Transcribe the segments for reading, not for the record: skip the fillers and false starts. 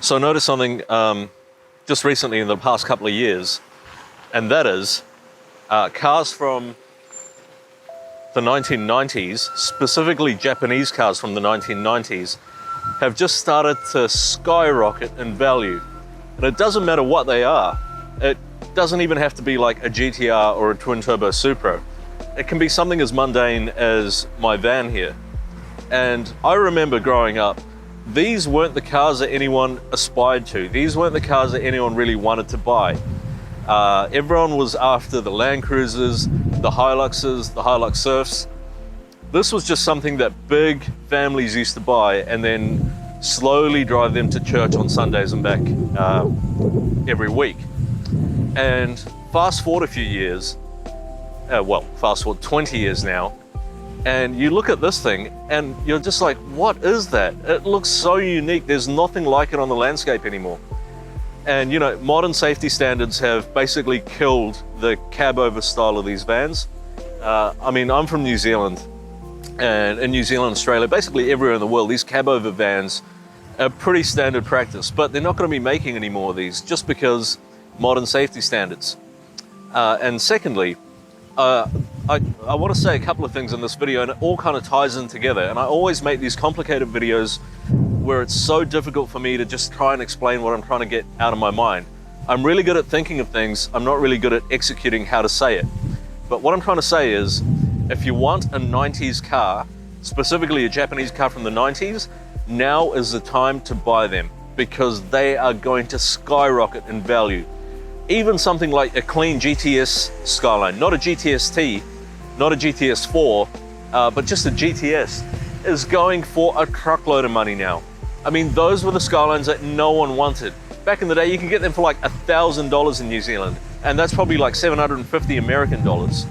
So I noticed something just recently in the past couple of years, and that is cars from the 1990s, specifically Japanese cars from the 1990s, have just started to skyrocket in value. And it doesn't matter what they are. It doesn't even have to be like a GTR or a twin-turbo Supra. It can be something as mundane as my van here. And I remember growing up, these weren't the cars that anyone aspired to. These weren't the cars that anyone really wanted to buy. Everyone was after the Land Cruisers, the Hiluxes, the Hilux Surfs. This was just something that big families used to buy and then slowly drive them to church on Sundays and back every week. And fast forward a few years, fast forward 20 years now, and you look at this thing and you're just like, what is that? It looks so unique. There's nothing like it on the landscape anymore. And you know, modern safety standards have basically killed the cab-over style of these vans. I mean, I'm from New Zealand, and in New Zealand, Australia, basically everywhere in the world, these cab-over vans are pretty standard practice, but they're not going to be making any more of these just because modern safety standards. And secondly, I want to say a couple of things in this video, and it all kind of ties in together. And I always make these complicated videos where it's so difficult for me to just try and explain what I'm trying to get out of my mind. I'm really good at thinking of things. I'm not really good at executing how to say it. But what I'm trying to say is, if you want a 90s car, specifically a Japanese car from the 90s, now is the time to buy them because they are going to skyrocket in value. Even something like a clean GTS Skyline, not a GTS-T, not a GTS-4, but just a GTS, is going for a truckload of money now. I mean, those were the Skylines that no one wanted. Back in the day, you could get them for like $1,000 in New Zealand, and that's probably like 750 American dollars.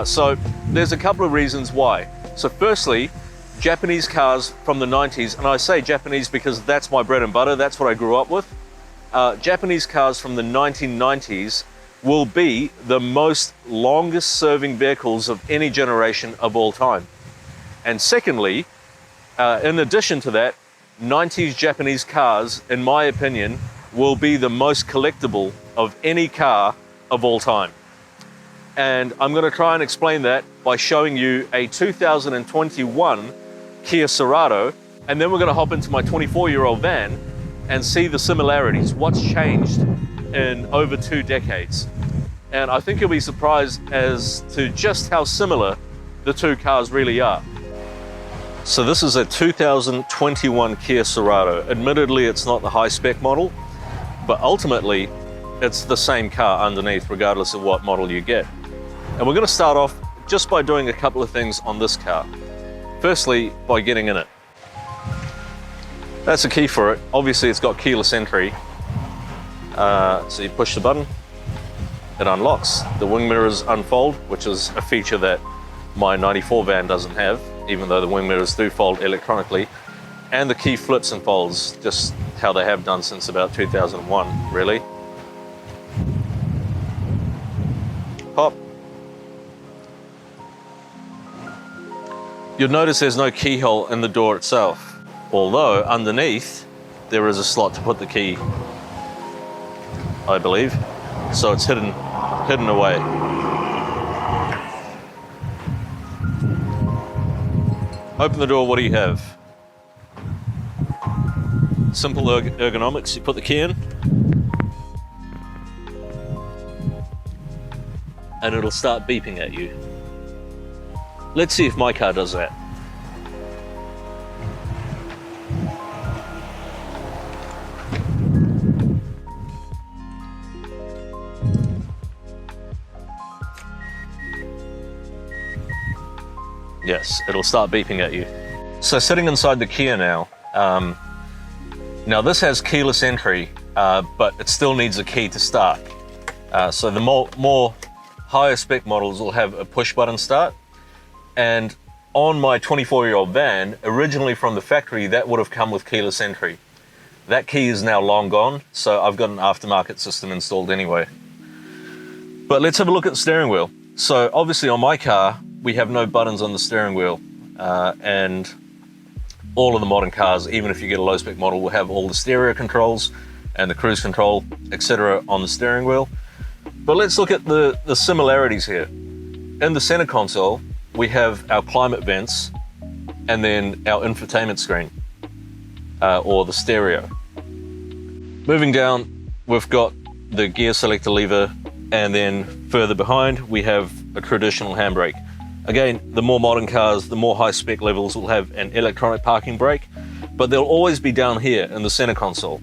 So there's a couple of reasons why. So firstly, Japanese cars from the 90s, and I say Japanese because that's my bread and butter, that's what I grew up with. Japanese cars from the 1990s will be the most longest serving vehicles of any generation of all time. And secondly, in addition to that, 90s Japanese cars, in my opinion, will be the most collectible of any car of all time. And I'm going to try and explain that by showing you a 2021 Kia Sorento, and then we're going to hop into my 24-year-old van and see the similarities, what's changed in over 2 decades. And I think you'll be surprised as to just how similar the two cars really are. So this is a 2021 Kia Sorento. Admittedly, it's not the high-spec model, but ultimately, it's the same car underneath, regardless of what model you get. And we're going to start off just by doing a couple of things on this car. Firstly, by getting in it. That's a key for it. Obviously, it's got keyless entry. So you push the button, it unlocks. The wing mirrors unfold, which is a feature that my 94 van doesn't have, even though the wing mirrors do fold electronically. And the key flips and folds, just how they have done since about 2001, really. Pop. You'll notice there's no keyhole in the door itself, although underneath there is a slot to put the key, I believe. So it's hidden away. Open the door, what do you have? Simple ergonomics, you put the key in, and it'll start beeping at you. Let's see if my car does that. Yes, it'll start beeping at you. So sitting inside the Kia now, now this has keyless entry, but it still needs a key to start. So the more higher spec models will have a push button start. And on my 24-year-old van, originally from the factory, that would have come with keyless entry. That key is now long gone, so I've got an aftermarket system installed anyway. But let's have a look at the steering wheel. So obviously on my car, we have no buttons on the steering wheel. And all of the modern cars, even if you get a low spec model, will have all the stereo controls and the cruise control, etc. on the steering wheel. But let's look at the similarities here. In the center console, we have our climate vents and then our infotainment screen, or the stereo. Moving down, we've got the gear selector lever, and then further behind, we have a traditional handbrake. Again, the more modern cars, the more high spec levels will have an electronic parking brake, but they'll always be down here in the center console.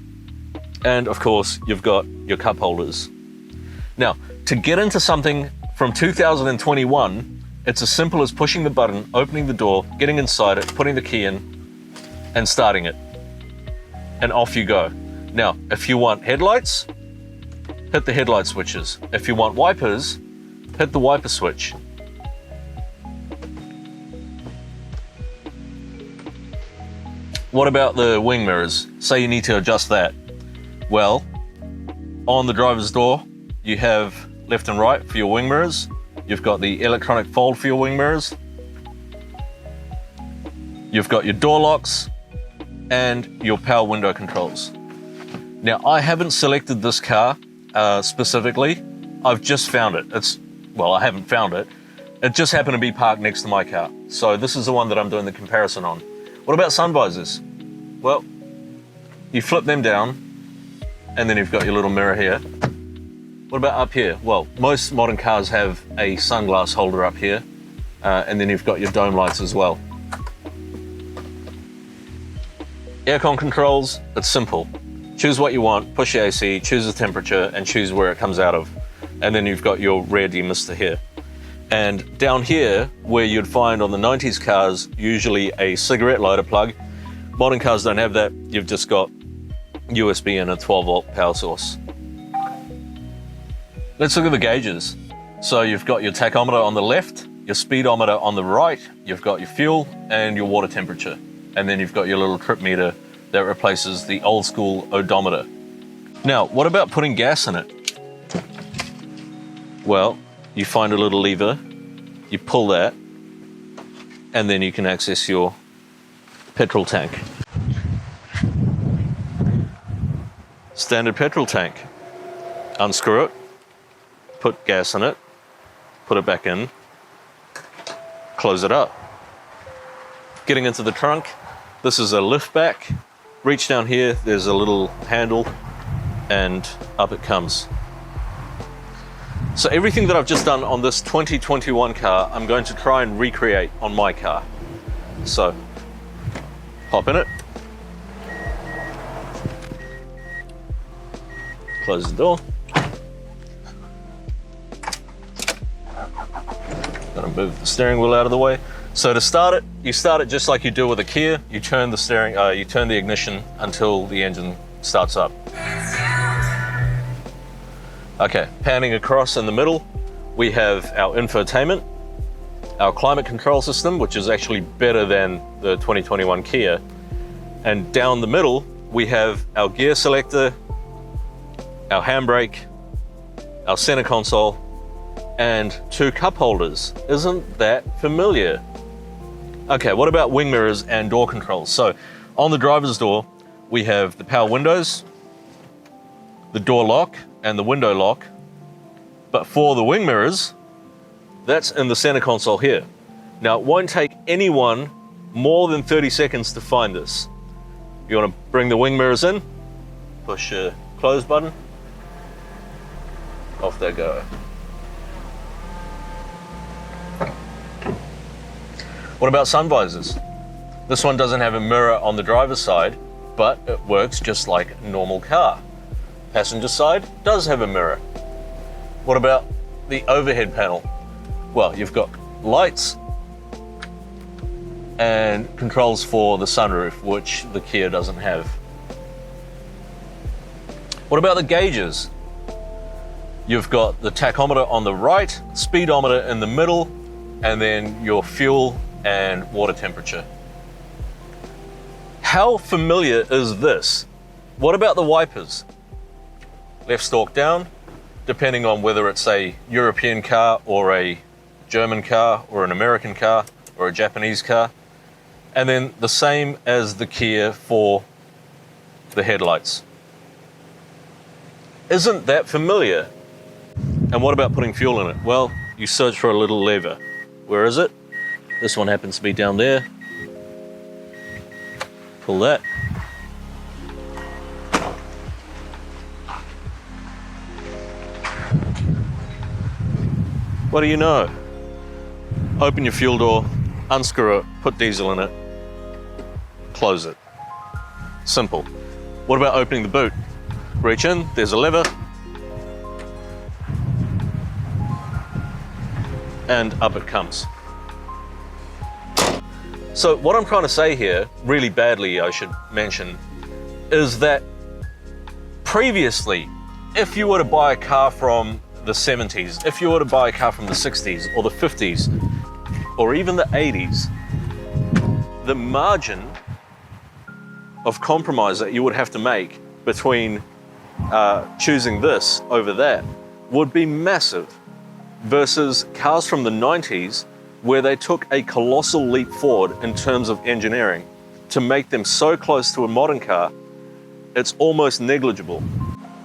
And of course, you've got your cup holders. Now, to get into something from 2021, it's as simple as pushing the button, opening the door, getting inside it, putting the key in, and starting it. And off you go. Now, if you want headlights, hit the headlight switches. If you want wipers, hit the wiper switch. What about the wing mirrors? Say you need to adjust that. Well, on the driver's door, you have left and right for your wing mirrors. You've got the electronic fold for your wing mirrors. You've got your door locks and your power window controls. Now, I haven't selected this car specifically. I've just found it. I haven't found it. It just happened to be parked next to my car. So this is the one that I'm doing the comparison on. What about sun visors? Well, you flip them down and then you've got your little mirror here. What about up here? Well, most modern cars have a sunglass holder up here, and then you've got your dome lights as well. Aircon controls, it's simple. Choose what you want, push the AC, choose the temperature, and choose where it comes out of. And then you've got your rear demister here. And down here, where you'd find on the 90s cars, usually a cigarette lighter plug, modern cars don't have that. You've just got USB and a 12-volt power source. Let's look at the gauges. So you've got your tachometer on the left, your speedometer on the right, you've got your fuel and your water temperature. And then you've got your little trip meter that replaces the old school odometer. Now, what about putting gas in it? Well, you find a little lever, you pull that, and then you can access your petrol tank. Standard petrol tank. Unscrew it, put gas in it, put it back in, close it up. Getting into the trunk, this is a lift back. Reach down here, there's a little handle, and up it comes. So everything that I've just done on this 2021 car, I'm going to try and recreate on my car. So, hop in it. Close the door. Gonna move the steering wheel out of the way. So to start it, you start it just like you do with a Kia. You turn the ignition until the engine starts up. Okay, panning across in the middle, we have our infotainment, our climate control system, which is actually better than the 2021 Kia. And down the middle, we have our gear selector, our handbrake, our center console, and 2 cup holders. Isn't that familiar? Okay, what about wing mirrors and door controls? So on the driver's door, we have the power windows, the door lock, and the window lock. But for the wing mirrors, that's in the center console here. Now, it won't take anyone more than 30 seconds to find this. You want to bring the wing mirrors in, push the close button, off they go. What about sun visors? This one doesn't have a mirror on the driver's side, but it works just like a normal car. Passenger side does have a mirror. What about the overhead panel? Well, you've got lights and controls for the sunroof, which the Kia doesn't have. What about the gauges? You've got the tachometer on the right, speedometer in the middle, and then your fuel and water temperature. How familiar is this? What about the wipers? Left stalk down, depending on whether it's a European car or a German car or an American car or a Japanese car. And then the same as the Kia for the headlights. Isn't that familiar? And what about putting fuel in it? Well, you search for a little lever. Where is it? This one happens to be down there. Pull that. What do you know? Open your fuel door, unscrew it, put diesel in it, close it. Simple. What about opening the boot? Reach in, there's a lever, and up it comes. So what I'm trying to say here, really badly I should mention, is that previously, if you were to buy a car from the 70s, if you were to buy a car from the 60s or the 50s, or even the 80s, the margin of compromise that you would have to make between choosing this over that would be massive, versus cars from the 90s, where they took a colossal leap forward in terms of engineering to make them so close to a modern car, it's almost negligible.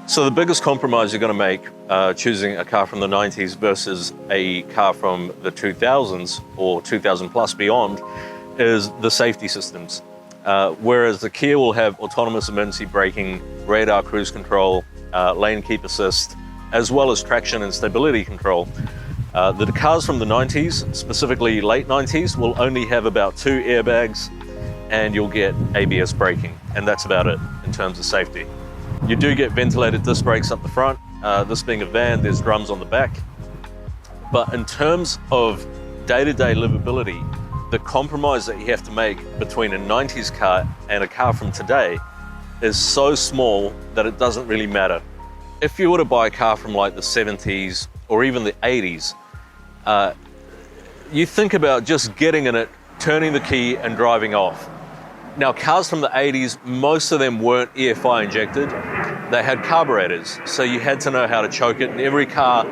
So the biggest compromise you're going to make choosing a car from the 90s versus a car from the 2000s or 2000 plus beyond is the safety systems. Whereas the Kia will have autonomous emergency braking, radar cruise control, lane keep assist, as well as traction and stability control. The cars from the 90s, specifically late 90s, will only have about 2 airbags, and you'll get ABS braking, and that's about it in terms of safety. You do get ventilated disc brakes up the front. This being a van, there's drums on the back. But in terms of day-to-day livability, the compromise that you have to make between a 90s car and a car from today is so small that it doesn't really matter. If you were to buy a car from like the 70s or even the 80s, you think about just getting in it, turning the key and driving off. Now, cars from the 80s, most of them weren't EFI injected. They had carburetors, so you had to know how to choke it, and every car,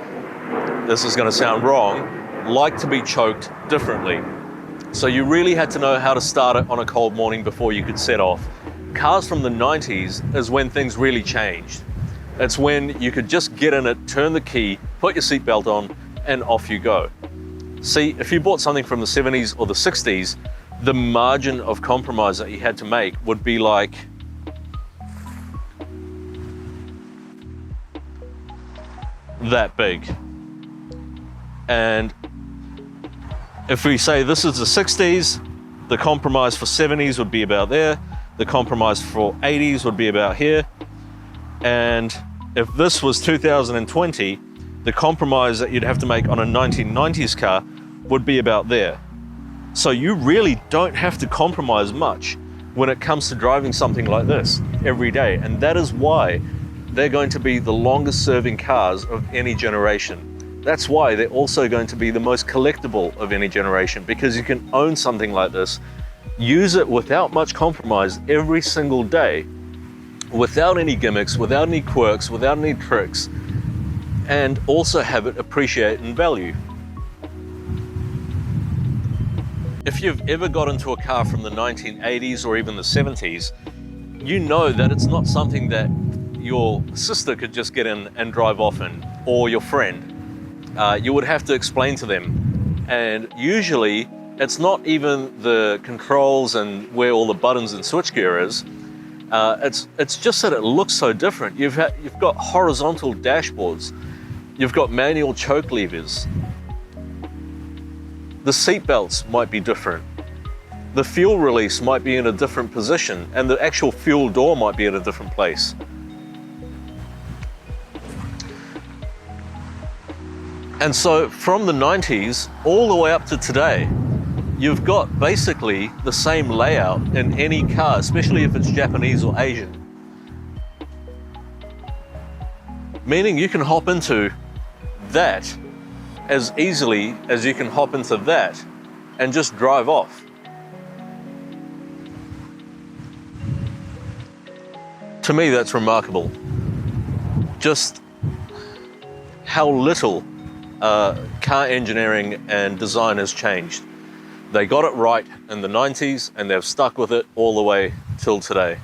this is going to sound wrong, liked to be choked differently. So you really had to know how to start it on a cold morning before you could set off. Cars from the 90s is when things really changed. It's when you could just get in it, turn the key, put your seatbelt on, and off you go. See, if you bought something from the 70s or the 60s, the margin of compromise that you had to make would be like that big. And if we say this is the 60s, the compromise for 70s would be about there, the compromise for 80s would be about here, and if this was 2020, the compromise that you'd have to make on a 1990s car would be about there. So you really don't have to compromise much when it comes to driving something like this every day. And that is why they're going to be the longest serving cars of any generation. That's why they're also going to be the most collectible of any generation, because you can own something like this, use it without much compromise every single day, without any gimmicks, without any quirks, without any tricks, and also have it appreciate in value. If you've ever got into a car from the 1980s or even the 70s, you know that it's not something that your sister could just get in and drive off in, or your friend. You would have to explain to them. And usually, it's not even the controls and where all the buttons and switchgear is. It's just that it looks so different. You've got horizontal dashboards. You've got manual choke levers. The seat belts might be different. The fuel release might be in a different position, and the actual fuel door might be in a different place. And so from the 90s all the way up to today, you've got basically the same layout in any car, especially if it's Japanese or Asian. Meaning you can hop into that as easily as you can hop into that and just drive off. To me, that's remarkable. Just how little car engineering and design has changed. They got it right in the 90s and they've stuck with it all the way till today.